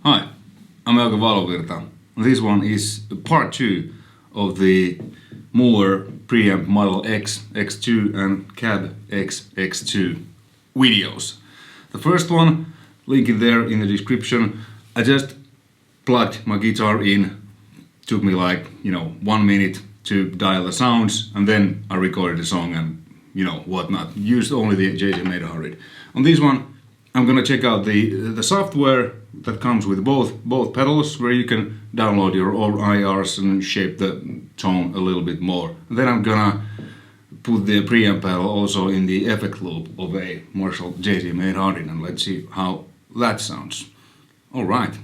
Hi, I'm Euge Valovirta. This one is part 2 of the MOOER Preamp Model X, X2 and Cab X, X2 videos. The first one, link it there in the description. I just plugged my guitar in, took me like 1 minute to dial the sounds, and then I recorded the song and whatnot. Used only the JCM800. On this one I'm gonna check out the software that comes with both pedals, where you can download your own IRs and shape the tone a little bit more. And then I'm gonna put the preamp pedal also in the effect loop of a Marshall JCM800 and let's see how that sounds. Alright.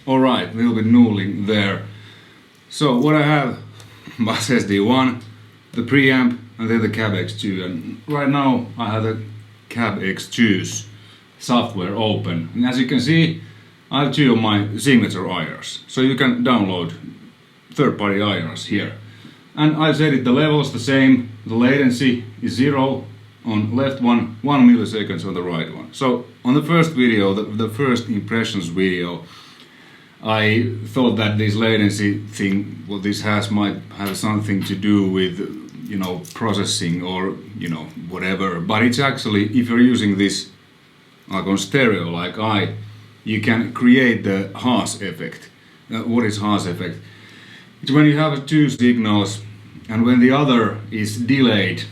Alright, a little bit noodling there. So what I have, Bus SD1, the preamp, and then the Cab X2. And right now I have the Cab X2's software open. And as you can see, I have 2 of my signature IRs. So you can download third-party IRs here. And I've set it, the levels the same, the latency is 0 on left one, 1 milliseconds on the right one. So on the first video, the first impressions video, I thought that this latency thing, what this has, might have something to do with, processing or, whatever. But it's actually, if you're using this like on stereo, like you can create the Haas effect. What is Haas effect? It's when you have 2 signals and when the other is delayed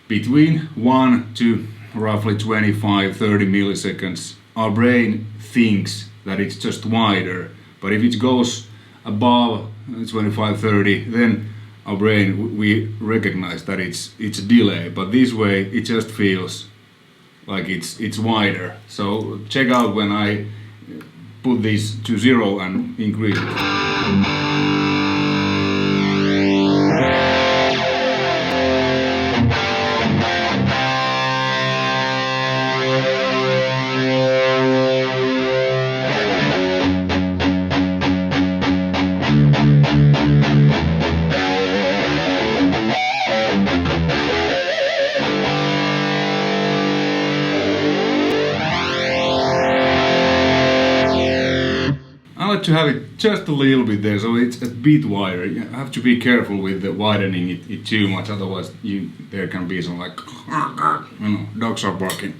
between 1 to roughly 25-30 milliseconds, our brain thinks that it's just wider. But if it goes above 25-30, then our brain, we recognize that it's a delay. But this way, it just feels like it's wider. So check out when I put this to 0 and increase it. I like to have it just a little bit there, so it's a bit wider. You have to be careful with the widening it too much, otherwise there can be some like, dogs are barking.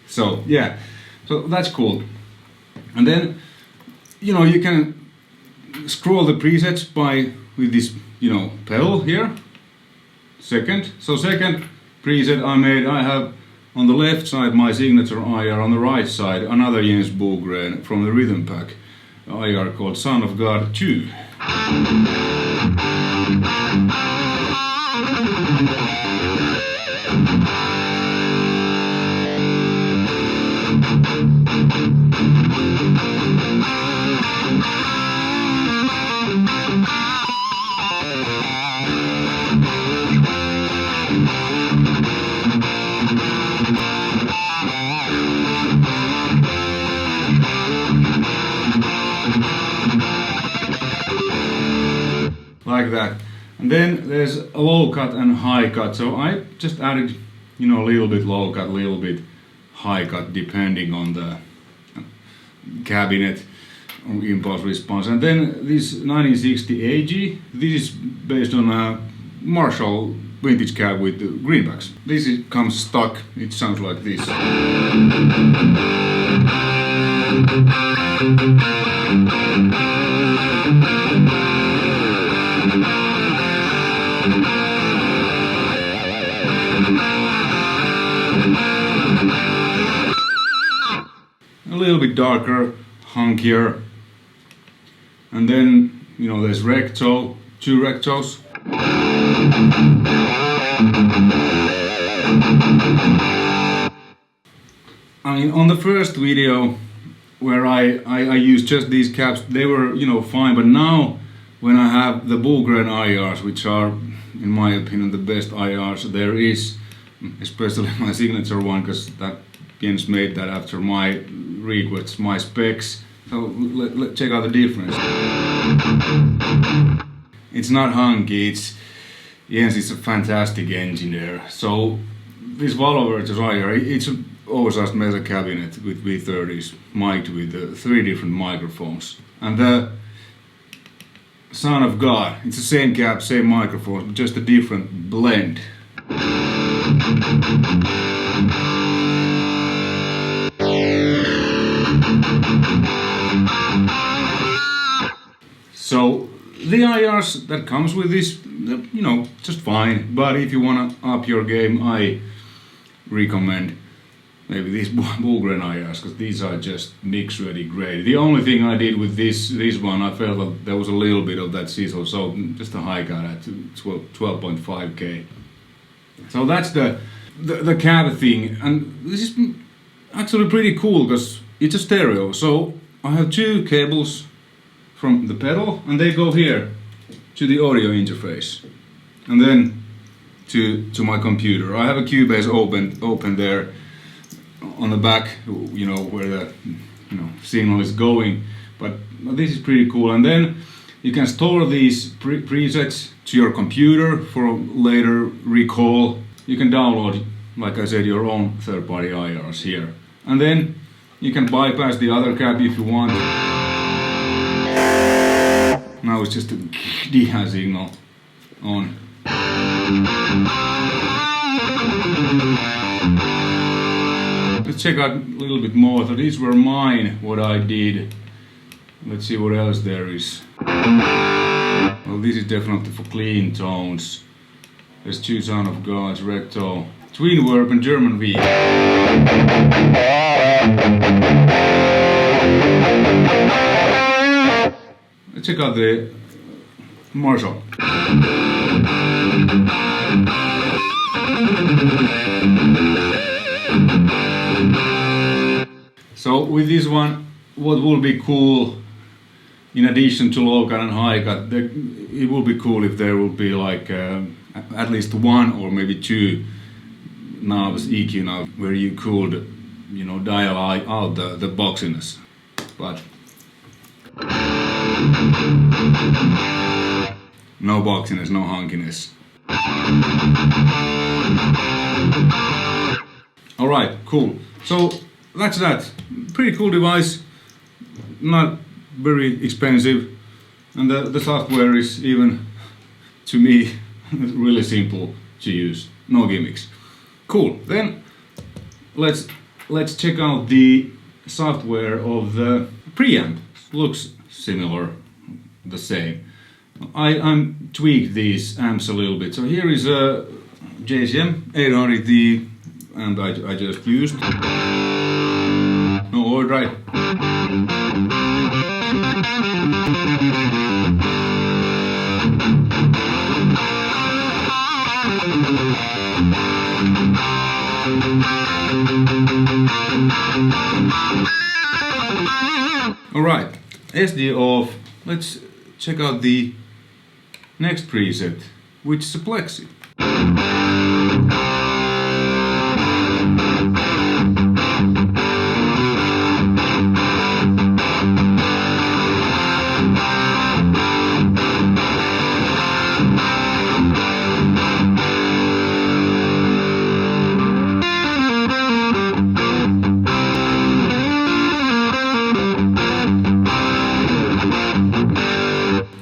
So yeah, so that's cool. And then, you can scroll the presets with this, pedal here. Second preset I have on the left side my signature IR, on the right side another Jens Bogren from the rhythm pack. IR called Son of God 2. Like that. And then there's a low cut and high cut. So I just added, a little bit low cut, a little bit high cut, depending on the cabinet impulse response. And then this 1960 AG, this is based on a Marshall vintage cab with greenbacks. This comes stock, it sounds like this. little bit darker, hunkier. And then, you know, there's recto, 2 rectos. I mean, on the first video where I used just these caps, they were, you know, fine, but now when I have the Bullgrain IRs, which are, in my opinion, the best IRs there is, especially my signature one, because that Jens made that after my requests, my specs. So let's check out the difference. It's not hunky, Jens is a fantastic engineer. So this Valovirta IR, it's an oversized metal cabinet with V30s, mic'd with 3 different microphones. And the Son of God, it's the same cap, same microphone, just a different blend. So the IRs that comes with this, you know, just fine. But if you wanna up your game, I recommend maybe these Bullgrain IRs, because these are just mix ready great. The only thing I did with this one, I felt that there was a little bit of that sizzle, so just a high cut at 12.5K. So that's the cab thing, and this is actually pretty cool because it's a stereo. So I have 2 cables from the pedal, and they go here to the audio interface, and then to my computer. I have a Cubase open there on the back, you know, where the signal is going. But this is pretty cool, and then you can store these presets to your computer for later recall. You can download, like I said, your own third-party IRs here, and then you can bypass the other cab if you want. Now it's just a DH signal on. Let's check out a little bit more. So these were mine, what I did. Let's see what else there is. Well, this is definitely for clean tones. There's 2 Son of Gods, recto, twin warp and German V. Let's check out the Marshall. So with this one, what will be cool, in addition to low cut and high cut, it will be cool if there will be like at least 1 or maybe 2 knobs, EQ knobs, where you could, you know, dial out the boxiness. But no boxiness, no hunkiness. Alright, cool. So that's that. Pretty cool device, not very expensive, and the software is, even to me, really simple to use. No gimmicks. Cool. Then let's check out the software of the Preamp. Looks similar, the same. I'm tweaked these amps a little bit. So here is a JCM800, the amp I just used. No overdrive. Alright, SD off. Let's check out the next preset, which is a plexi.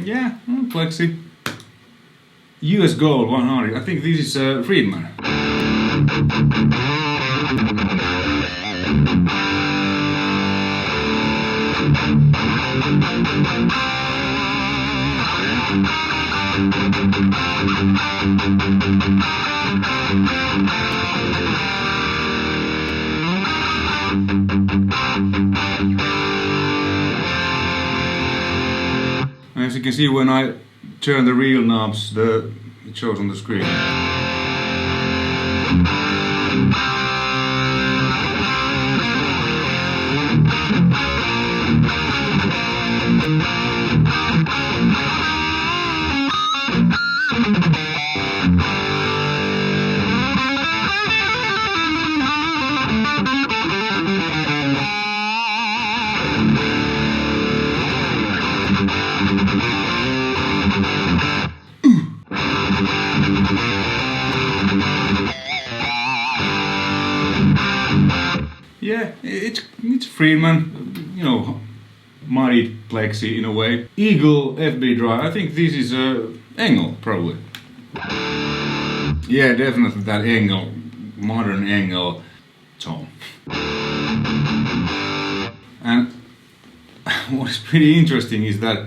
Yeah, plexi. US Gold 100. I think this is Friedman. can see when I turn the real knobs, it shows on the screen. Yeah, it's Friedman, you know, muddied plexi in a way. Eagle FB drive, I think this is Engel, probably. Yeah, definitely that Engel, modern Engel tone. And what's pretty interesting is that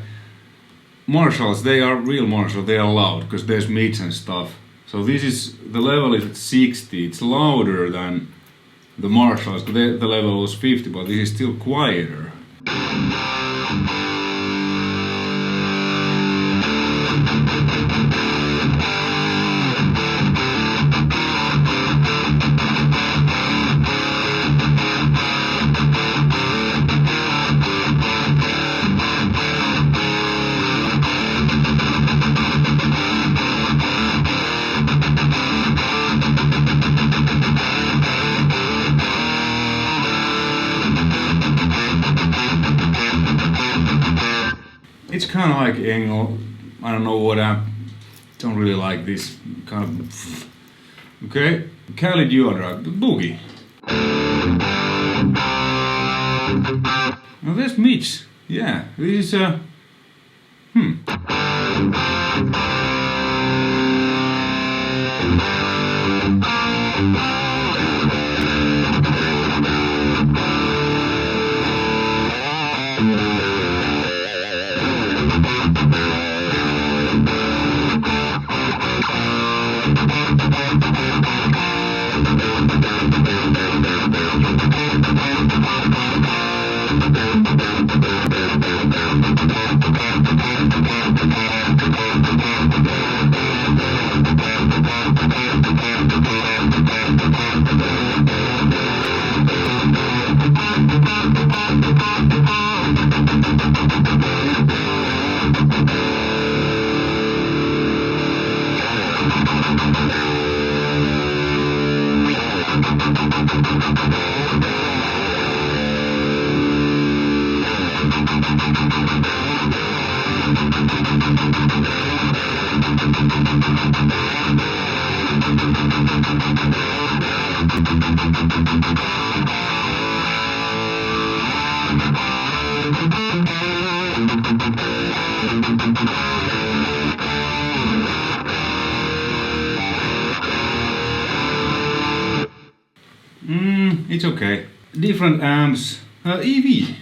Marshalls, they are real Marshall, they are loud, because there's mids and stuff. So this is, the level is at 60, it's louder than the Marshalls, the level was 50, but this is still quieter. It's kind of like Engel, I don't know what don't really like this kind of, okay, Cali dual drive, the Boogie. Now there's mids, yeah, this is it's okay. Different amps, EV.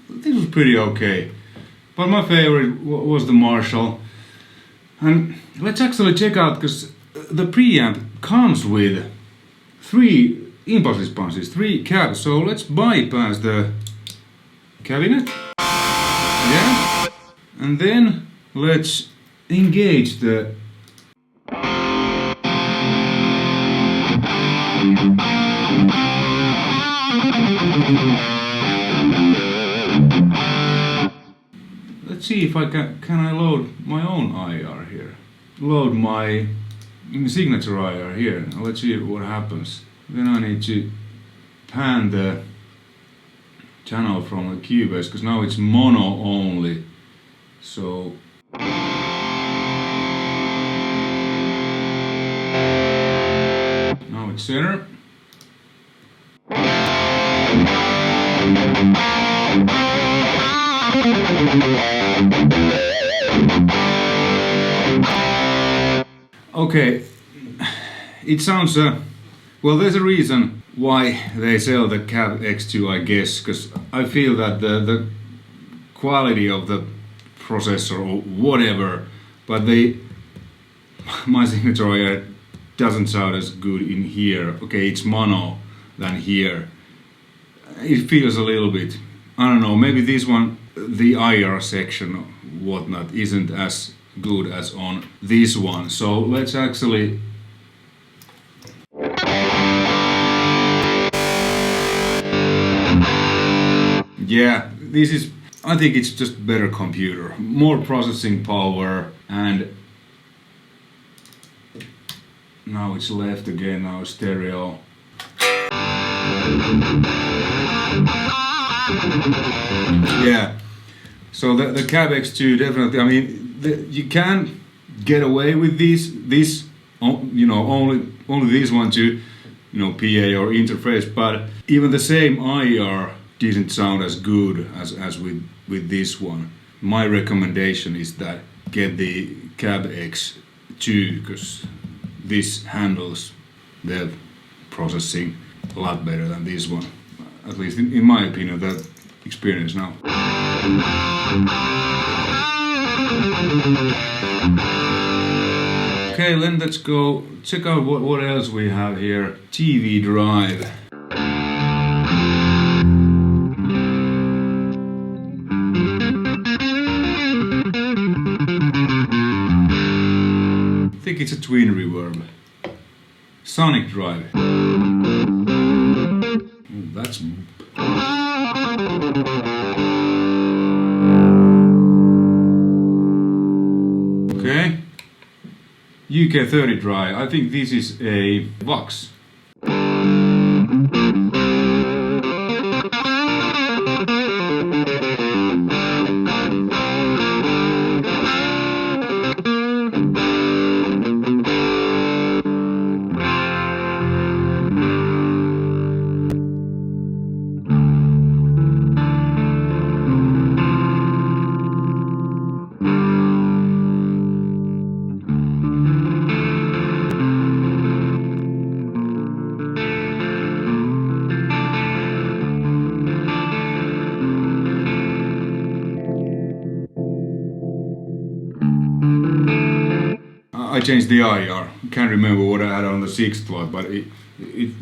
This was pretty okay, but my favorite was the Marshall. And let's actually check out, because the preamp comes with 3 impulse responses, 3 cabs, so let's bypass the cabinet, yeah, and then let's engage the let's see if I can I load my own IR here, load my signature IR here, let's see what happens. Then I need to pan the channel from the Cubase, because now it's mono only. So now it's center. Okay, it sounds well, there's a reason why they sell the Cab X2, I guess, because I feel that the quality of the processor or whatever, but my signature doesn't sound as good in here. Okay, it's mono than here. It feels a little bit, I don't know, maybe this one, the IR section or whatnot, isn't as good as on this one. So let's actually yeah, this is, I think it's just better computer, more processing power, and now it's left again, now stereo. Yeah, so the Cab X2 definitely, I mean, you can get away with this, you know, only this one to, you know, PA or interface, but even the same IR didn't sound as good as with this one. My recommendation is that get the Cab X2, because this handles the processing a lot better than this one, at least in my opinion, that experience now. Okay, then let's go check out what else we have here. TV drive. I think it's a twin reverb. Sonic drive. Ooh, that's okay. Euge 30 drive. I think this is a Vox. I changed the IR. Can't remember what I had on the 6th slot, but it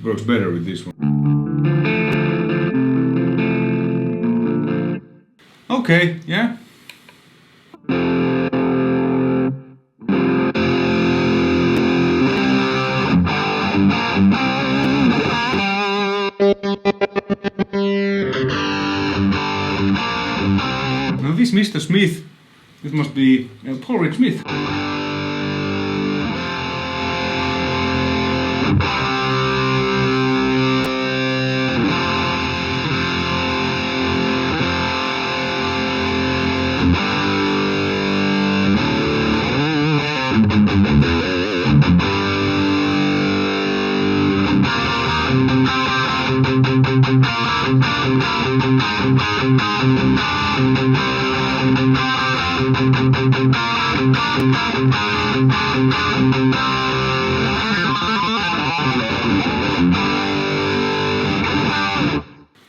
works better with this one. Okay, yeah. Now this Mr. Smith, this must be Paul Rick Smith.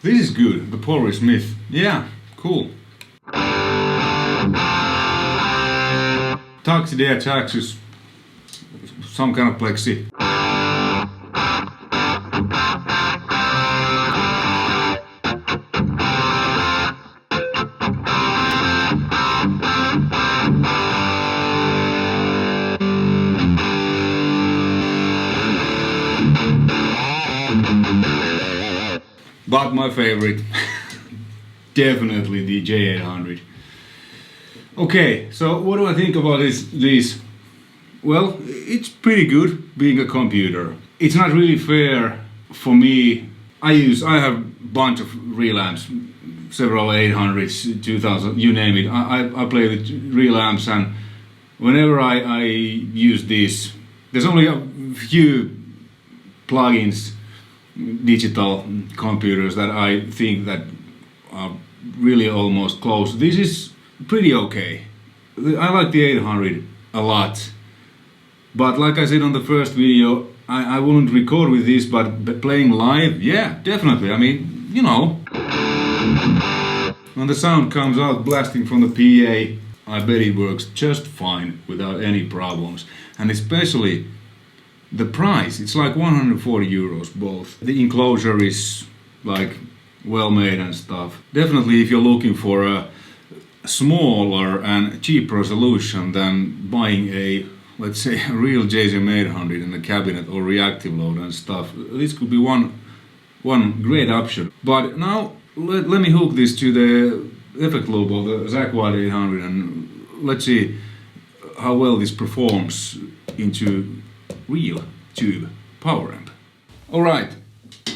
This is good, the Paul Rick Smith. Yeah, cool. Taxi Day Taxus, some kind of plexi. But my favorite, definitely the J800. Okay, so what do I think about this? Well, it's pretty good being a computer. It's not really fair for me. I have bunch of real amps, several 800s, 2000, you name it. I play with real amps, and whenever I use these, there's only a few plugins, digital computers that I think that are really almost close. This is pretty okay. I like the 800 a lot, but like I said on the first video, I wouldn't record with this, but playing live, yeah, definitely. I mean, you know, when the sound comes out blasting from the PA, I bet it works just fine without any problems. And especially the price, it's like 140 euros both. The enclosure is like well made and stuff. Definitely if you're looking for a smaller and cheaper solution than buying a, let's say, a real JCM800 in the cabinet or reactive load and stuff, this could be one great option. But now let me hook this to the effect loop of the CYHRA 800 and let's see how well this performs into real tube power amp. Alright,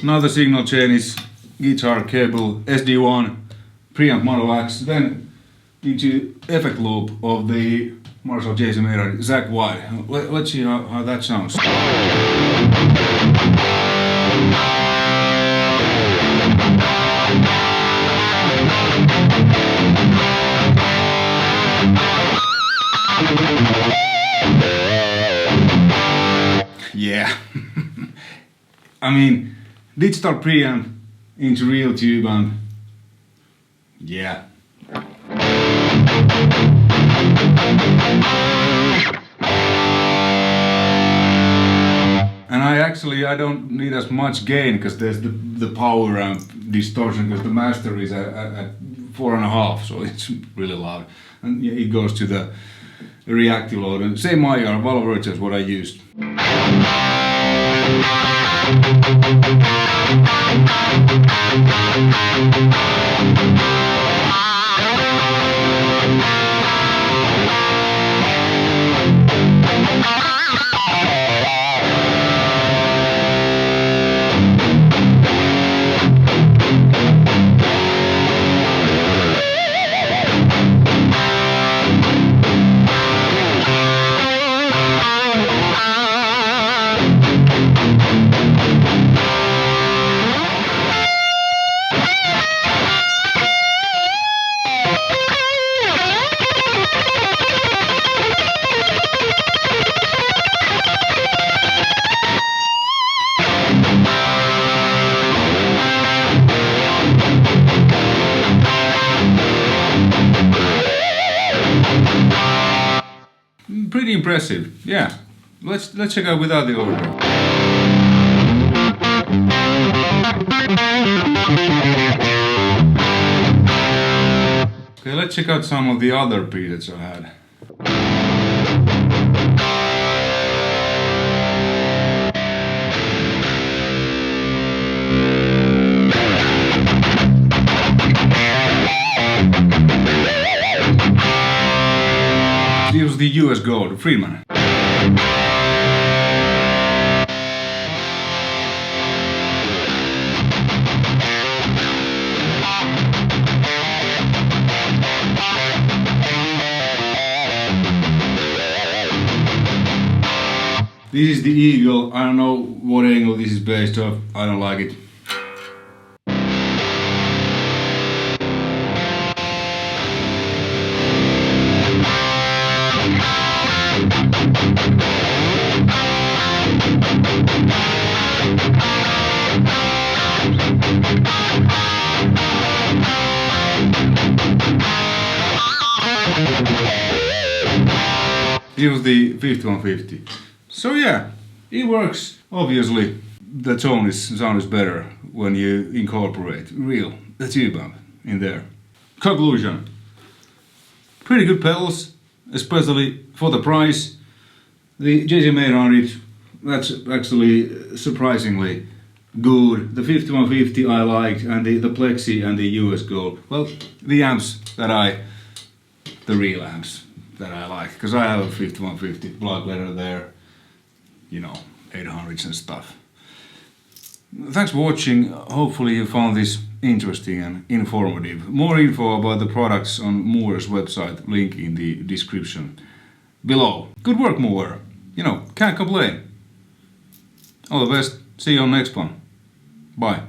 now the signal chain is guitar cable SD1 preamp Model X, then into effect loop of the Marshall JCM800 CYHRA. Let's see how that sounds. Yeah. I mean, digital preamp into real tube amp. Yeah. And I don't need as much gain because there's the power amp distortion, because the master is at 4.5, so it's really loud. And yeah, it goes to the reactive load, and same IR, Valovirta is what I used. Pretty impressive, yeah. Let's check out without the overdrive. Okay, let's check out some of the other presets I had. Use the US Gold, Friedman. This is the Eagle. I don't know what angle this is based off. I don't like it. Use the 5150. So yeah, it works. Obviously, the sound is better when you incorporate the tube amp in there. Conclusion: pretty good pedals, especially for the price. The JCM800, that's actually surprisingly good. The 5150 I liked, and the Plexi and the US Gold. Well, the real amps that I like, because I have a 5150 block letter there, you know, 800s and stuff. Thanks for watching. Hopefully you found this interesting and informative. More info about the products on MOOER's website, link in the description below. Good work, MOOER. You know, can't complain. All the best. See you on next one. Bye.